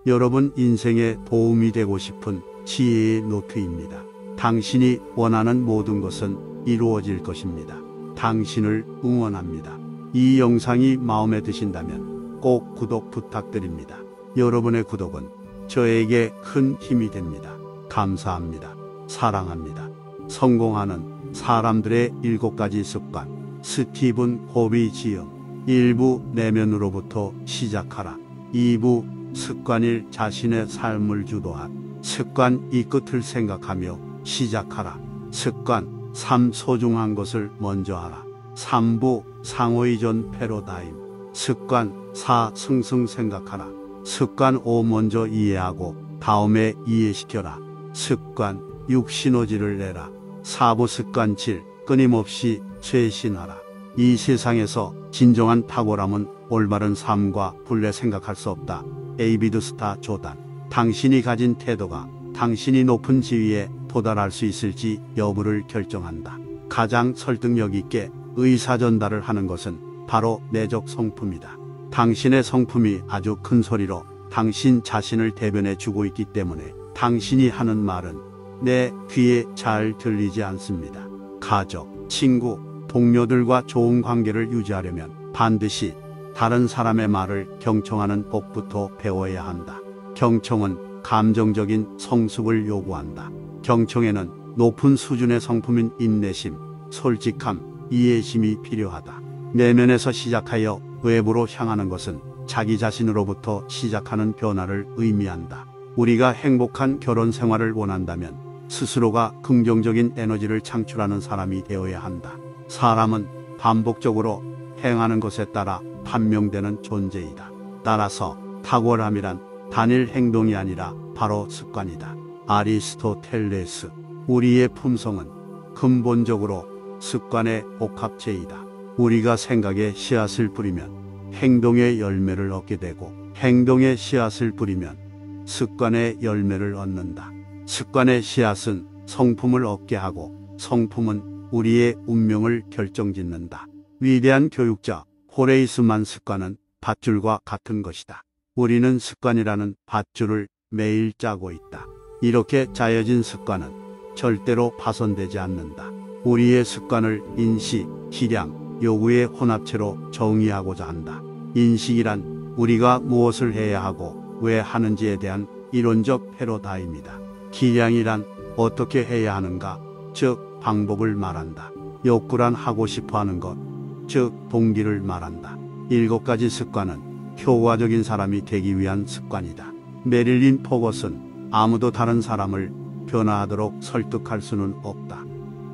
여러분 인생에 도움이 되고 싶은 지혜의 노트입니다. 당신이 원하는 모든 것은 이루어질 것입니다. 당신을 응원합니다. 이 영상이 마음에 드신다면 꼭 구독 부탁드립니다. 여러분의 구독은 저에게 큰 힘이 됩니다. 감사합니다. 사랑합니다. 성공하는 사람들의 7가지 습관. 스티븐 코비 지음. 1부 내면으로부터 시작하라. 2부 습관일 자신의 삶을 주도한 습관 이 끝을 생각하며 시작하라. 습관 3 소중한 것을 먼저 하라. 3부 상호이전 패러다임. 습관 4 승승 생각하라. 습관 5 먼저 이해하고 다음에 이해시켜라. 습관 6 시너지를 내라. 4부 습관 7 끊임없이 쇄신하라. 이 세상에서 진정한 탁월함은 올바른 삶과 분리 생각할 수 없다. 데이비드 스타 조단. 당신이 가진 태도가 당신이 높은 지위에 도달할 수 있을지 여부를 결정한다. 가장 설득력 있게 의사 전달을 하는 것은 바로 내적 성품이다. 당신의 성품이 아주 큰 소리로 당신 자신을 대변해 주고 있기 때문에 당신이 하는 말은 내 귀에 잘 들리지 않습니다. 가족, 친구, 동료들과 좋은 관계를 유지하려면 반드시 다른 사람의 말을 경청하는 법부터 배워야 한다. 경청은 감정적인 성숙을 요구한다. 경청에는 높은 수준의 성품인 인내심, 솔직함, 이해심이 필요하다. 내면에서 시작하여 외부로 향하는 것은 자기 자신으로부터 시작하는 변화를 의미한다. 우리가 행복한 결혼 생활을 원한다면 스스로가 긍정적인 에너지를 창출하는 사람이 되어야 한다. 사람은 반복적으로 행하는 것에 따라 판명되는 존재이다. 따라서 탁월함이란 단일 행동이 아니라 바로 습관이다. 아리스토텔레스. 우리의 품성은 근본적으로 습관의 복합체이다. 우리가 생각의 씨앗을 뿌리면 행동의 열매를 얻게 되고 행동의 씨앗을 뿌리면 습관의 열매를 얻는다. 습관의 씨앗은 성품을 얻게 하고 성품은 우리의 운명을 결정짓는다. 위대한 교육자 호레이스만 습관은 밧줄과 같은 것이다. 우리는 습관이라는 밧줄을 매일 짜고 있다. 이렇게 짜여진 습관은 절대로 파손되지 않는다. 우리의 습관을 인식, 기량, 요구의 혼합체로 정의하고자 한다. 인식이란 우리가 무엇을 해야 하고 왜 하는지에 대한 이론적 패러다임이다. 기량이란 어떻게 해야 하는가, 즉 방법을 말한다. 욕구란 하고 싶어 하는 것, 즉 동기를 말한다. 7가지 습관은 효과적인 사람이 되기 위한 습관이다. 메릴린 포거슨. 아무도 다른 사람을 변화하도록 설득할 수는 없다.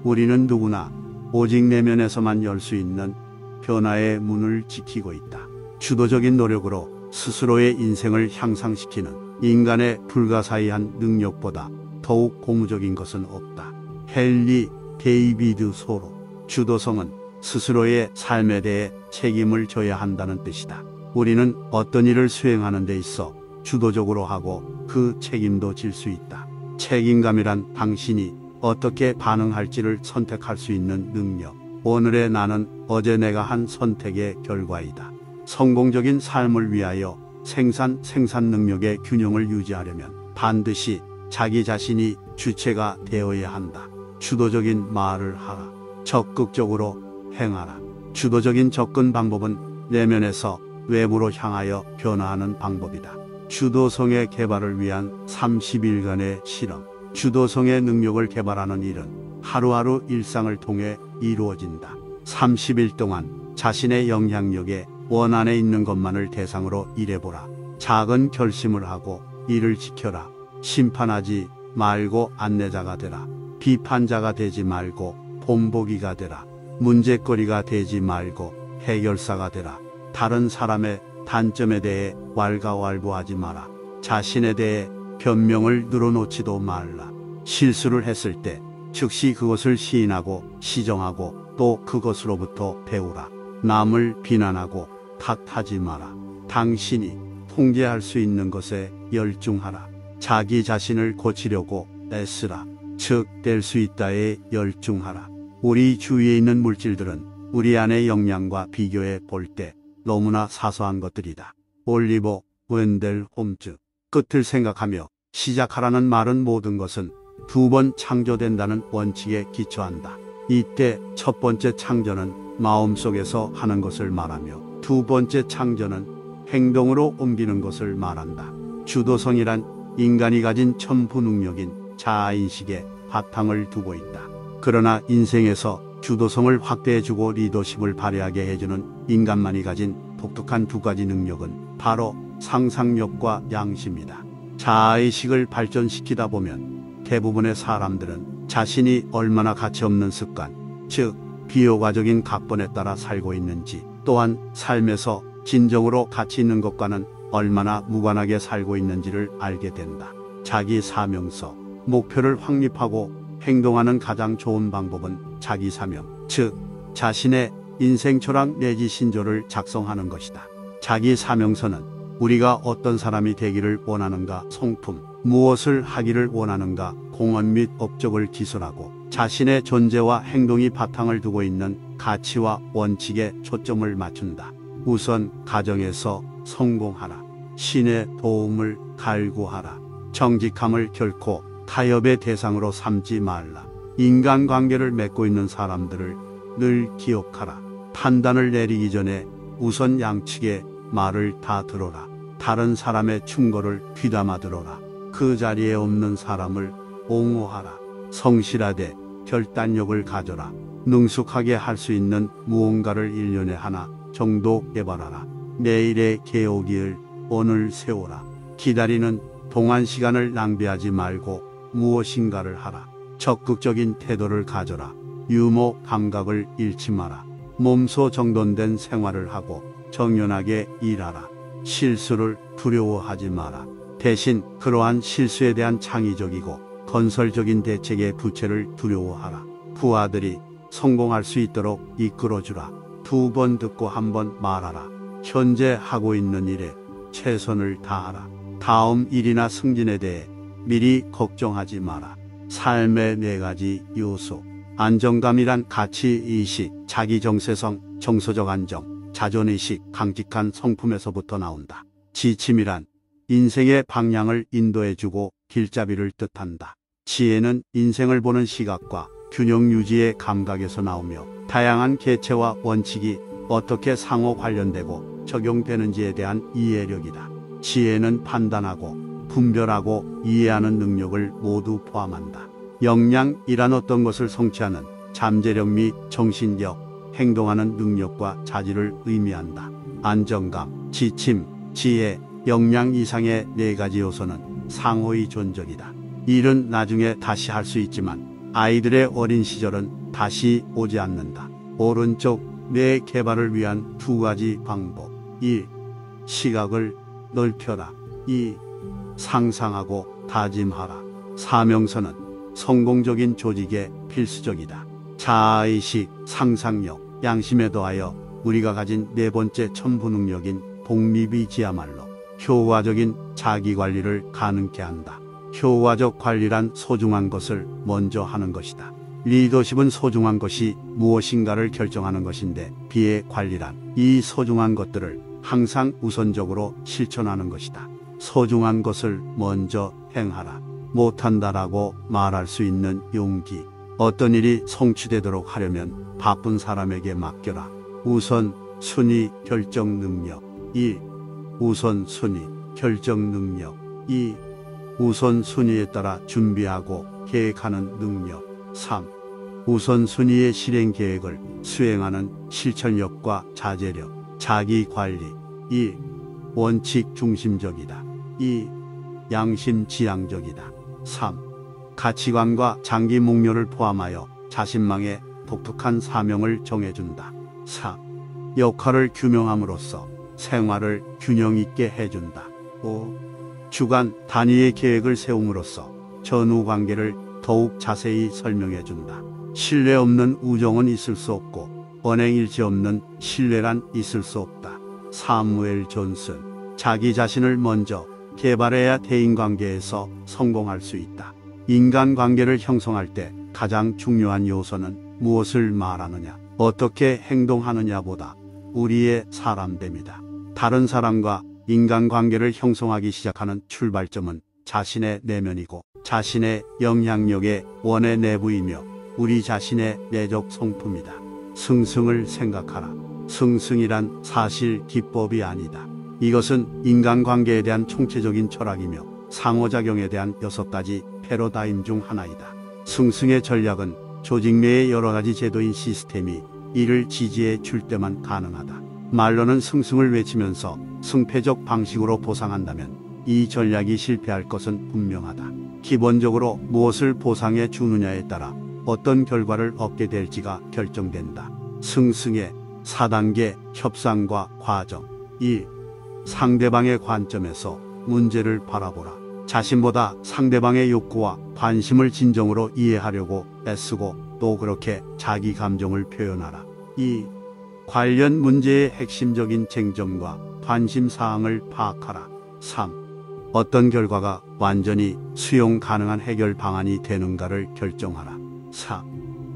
우리는 누구나 오직 내면에서만 열 수 있는 변화의 문을 지키고 있다. 주도적인 노력으로 스스로의 인생을 향상시키는 인간의 불가사의한 능력보다 더욱 고무적인 것은 없다. 헨리 데이비드 소로. 주도성은 스스로의 삶에 대해 책임을 져야 한다는 뜻이다. 우리는 어떤 일을 수행하는 데 있어 주도적으로 하고 그 책임도 질 수 있다. 책임감이란 당신이 어떻게 반응할지를 선택할 수 있는 능력. 오늘의 나는 어제 내가 한 선택의 결과이다. 성공적인 삶을 위하여 생산 능력의 균형을 유지하려면 반드시 자기 자신이 주체가 되어야 한다. 주도적인 말을 하라. 적극적으로 행하라. 주도적인 접근 방법은 내면에서 외부로 향하여 변화하는 방법이다. 주도성의 개발을 위한 30일간의 실험. 주도성의 능력을 개발하는 일은 하루하루 일상을 통해 이루어진다. 30일 동안 자신의 영향력에 원 안에 있는 것만을 대상으로 일해보라. 작은 결심을 하고 이를 지켜라. 심판하지 말고 안내자가 되라. 비판자가 되지 말고 본보기가 되라. 문제거리가 되지 말고 해결사가 되라. 다른 사람의 단점에 대해 왈가왈부하지 마라. 자신에 대해 변명을 늘어놓지도 말라. 실수를 했을 때 즉시 그것을 시인하고 시정하고 또 그것으로부터 배우라. 남을 비난하고 탓하지 마라. 당신이 통제할 수 있는 것에 열중하라. 자기 자신을 고치려고 애쓰라. 즉 될 수 있다에 열중하라. 우리 주위에 있는 물질들은 우리 안의 역량과 비교해 볼 때 너무나 사소한 것들이다. 올리버 웬델 홈즈. 끝을 생각하며 시작하라는 말은 모든 것은 두 번 창조된다는 원칙에 기초한다. 이때 첫 번째 창조는 마음속에서 하는 것을 말하며 두 번째 창조는 행동으로 옮기는 것을 말한다. 주도성이란 인간이 가진 천부 능력인 자아인식에 바탕을 두고 있다. 그러나 인생에서 주도성을 확대해주고 리더십을 발휘하게 해주는 인간만이 가진 독특한 두 가지 능력은 바로 상상력과 양심이다. 자아의식을 발전시키다 보면 대부분의 사람들은 자신이 얼마나 가치없는 습관, 즉 비효과적인 각본에 따라 살고 있는지, 또한 삶에서 진정으로 가치 있는 것과는 얼마나 무관하게 살고 있는지를 알게 된다. 자기 사명서, 목표를 확립하고 행동하는 가장 좋은 방법은 자기 사명, 즉 자신의 인생 철학 내지 신조를 작성하는 것이다. 자기 사명서는 우리가 어떤 사람이 되기를 원하는가, 성품, 무엇을 하기를 원하는가, 공헌 및 업적을 기술하고 자신의 존재와 행동이 바탕을 두고 있는 가치와 원칙에 초점을 맞춘다. 우선 가정에서 성공하라. 신의 도움을 갈구하라. 정직함을 결코 타협의 대상으로 삼지 말라. 인간관계를 맺고 있는 사람들을 늘 기억하라. 판단을 내리기 전에 우선 양측의 말을 다 들어라. 다른 사람의 충고를 귀담아 들어라. 그 자리에 없는 사람을 옹호하라. 성실하되 결단력을 가져라. 능숙하게 할 수 있는 무언가를 1년에 하나 정도 개발하라. 내일의 개오기를 오늘 세워라. 기다리는 동안 시간을 낭비하지 말고 무엇인가를 하라. 적극적인 태도를 가져라. 유머 감각을 잃지 마라. 몸소 정돈된 생활을 하고 정연하게 일하라. 실수를 두려워하지 마라. 대신 그러한 실수에 대한 창의적이고 건설적인 대책의 부채를 두려워하라. 부하들이 성공할 수 있도록 이끌어주라. 두 번 듣고 한 번 말하라. 현재 하고 있는 일에 최선을 다하라. 다음 일이나 승진에 대해 미리 걱정하지 마라. 삶의 4가지 요소. 안정감이란 가치의식, 자기정체성, 정서적 안정, 자존의식, 강직한 성품에서부터 나온다. 지침이란 인생의 방향을 인도해주고 길잡이를 뜻한다. 지혜는 인생을 보는 시각과 균형 유지의 감각에서 나오며 다양한 개체와 원칙이 어떻게 상호 관련되고 적용되는지에 대한 이해력이다. 지혜는 판단하고 분별하고 이해하는 능력을 모두 포함한다. 역량이란 어떤 것을 성취하는 잠재력 및 정신력, 행동하는 능력과 자질을 의미한다. 안정감, 지침, 지혜, 역량 이상의 4가지 요소는 상호의 존적이다. 일은 나중에 다시 할 수 있지만 아이들의 어린 시절은 다시 오지 않는다. 오른쪽 뇌 개발을 위한 2가지 방법. 1. 시각을 넓혀라. 2. 상상하고 다짐하라. 사명서는 성공적인 조직에 필수적이다. 자아의식, 상상력, 양심에 더하여 우리가 가진 4번째 천부 능력인 독립이지야말로 효과적인 자기관리를 가능케 한다. 효과적 관리란 소중한 것을 먼저 하는 것이다. 리더십은 소중한 것이 무엇인가를 결정하는 것인데, 비의 관리란 이 소중한 것들을 항상 우선적으로 실천하는 것이다. 소중한 것을 먼저 행하라. 못한다라고 말할 수 있는 용기. 어떤 일이 성취되도록 하려면 바쁜 사람에게 맡겨라. 우선 순위 결정 능력. 1. 우선 순위 결정 능력. 2. 우선 순위에 따라 준비하고 계획하는 능력. 3. 우선 순위의 실행 계획을 수행하는 실천력과 자제력. 자기 관리. 1. 원칙 중심적이다. 2. 양심 지향적이다. 3. 가치관과 장기 목표를 포함하여 자신만의 독특한 사명을 정해준다. 4. 역할을 규명함으로써 생활을 균형 있게 해준다. 5. 주간 단위의 계획을 세움으로써 전후 관계를 더욱 자세히 설명해준다. 신뢰 없는 우정은 있을 수 없고 언행일치 없는 신뢰란 있을 수 없다. 사무엘 존슨. 자기 자신을 먼저 개발해야 대인관계에서 성공할 수 있다. 인간관계를 형성할 때 가장 중요한 요소는 무엇을 말하느냐, 어떻게 행동하느냐보다 우리의 사람됨이다. 다른 사람과 인간관계를 형성하기 시작하는 출발점은 자신의 내면이고 자신의 영향력의 원의 내부이며 우리 자신의 내적 성품이다. 승승을 생각하라. 승승이란 사실 기법이 아니다. 이것은 인간관계에 대한 총체적인 철학이며 상호작용에 대한 6가지 패러다임 중 하나이다. 승승의 전략은 조직 내의 여러 가지 제도인 시스템이 이를 지지해 줄 때만 가능하다. 말로는 승승을 외치면서 승패적 방식으로 보상한다면 이 전략이 실패할 것은 분명하다. 기본적으로 무엇을 보상해 주느냐에 따라 어떤 결과를 얻게 될지가 결정된다. 승승의 4단계 협상과 과정. 1. 상대방의 관점에서 문제를 바라보라. 자신보다 상대방의 욕구와 관심을 진정으로 이해하려고 애쓰고 또 그렇게 자기 감정을 표현하라. 2. 관련 문제의 핵심적인 쟁점과 관심사항을 파악하라. 3. 어떤 결과가 완전히 수용 가능한 해결 방안이 되는가를 결정하라. 4.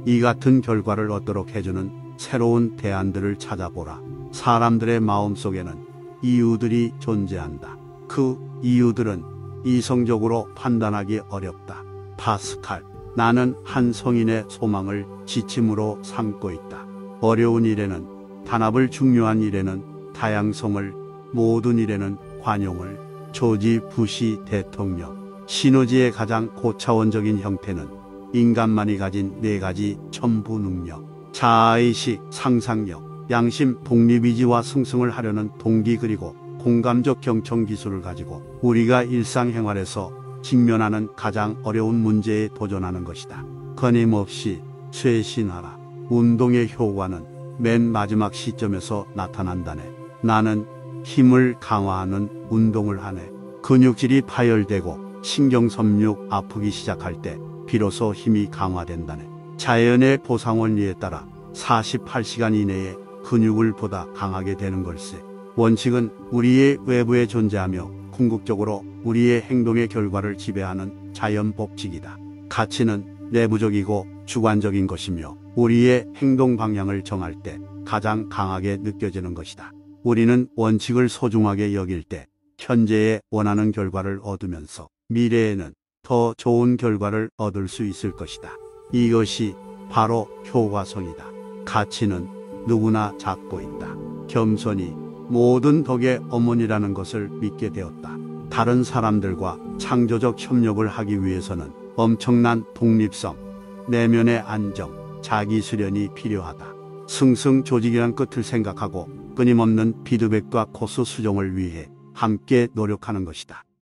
이 같은 결과를 얻도록 해주는 새로운 대안들을 찾아보라. 사람들의 마음속에는 이유들이 존재한다. 그 이유들은 이성적으로 판단하기 어렵다. 파스칼. 나는 한 성인의 소망을 지침으로 삼고 있다. 어려운 일에는 단합을, 중요한 일에는 다양성을, 모든 일에는 관용을. 조지 부시 대통령. 시너지의 가장 고차원적인 형태는 인간만이 가진 4가지 첨부 능력. 자아의식, 상상력, 양심, 독립의지와 승승을 하려는 동기 그리고 공감적 경청 기술을 가지고 우리가 일상생활에서 직면하는 가장 어려운 문제에 도전하는 것이다. 끊임없이 쇄신하라. 운동의 효과는 맨 마지막 시점에서 나타난다네. 나는 힘을 강화하는 운동을 하네. 근육질이 파열되고 신경섬유 아프기 시작할 때 비로소 힘이 강화된다네. 자연의 보상 원리에 따라 48시간 이내에 근육을 보다 강하게 되는 걸세. 원칙은 우리의 외부에 존재하며 궁극적으로 우리의 행동의 결과를 지배하는 자연 법칙이다. 가치는 내부적이고 주관적인 것이며 우리의 행동 방향을 정할 때 가장 강하게 느껴지는 것이다. 우리는 원칙을 소중하게 여길 때 현재에 원하는 결과를 얻으면서 미래에는 더 좋은 결과를 얻을 수 있을 것이다. 이것이 바로 효과성이다. 가치는 누구나 갖고 있다. 겸손히 모든 덕의 어머니라는 것을 믿게 되었다. 다른 사람들과 창조적 협력을 하기 위해서는 엄청난 독립성, 내면의 안정, 자기 수련이 필요하다. 승승 조직이란 끝을 생각하고 끊임없는 피드백과 코스 수정을 위해 함께 노력하는 것이다.